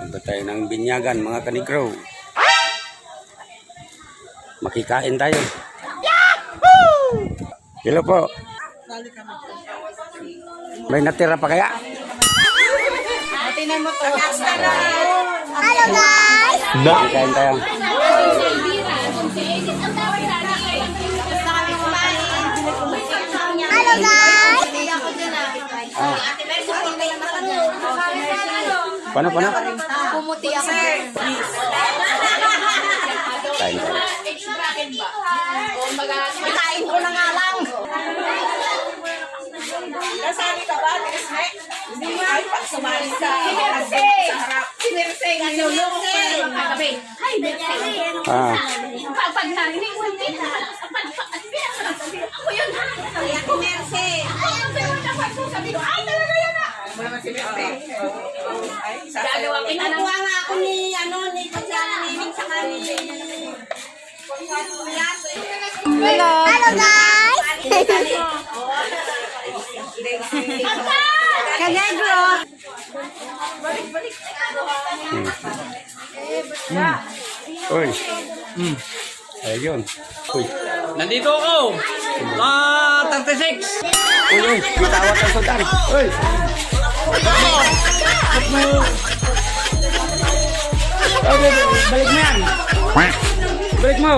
Punta tayo ng binyagan mga kanigro. Makikain tayo. Hello po. May natira pa kaya? Tinan mo to. Hello guys! Makikain tayo. Hello guys! Paano? Pumuti ako. Kain tayo. Kain ko na nga lang. Nasali ka ba, Tirisme? Hindi mo ay pag sumali ka. Sinerse. Nalulungin. Ay, Ah, pag narinig mo, hindi na. Ako yun ha. Ako Merce. Sabi ko, ay talaga yan ha. Mo naman si Merte. Ay, Gagawa kita ng... Nakuha nga ako ni Kasyana Niming sa kanil. Hello guys! Kanegro! uy. Ayun. Uy. Nandito ako! 36! Uy. Bitawat ang sultan. Uy. Okay, balik mo yan. Balik mo.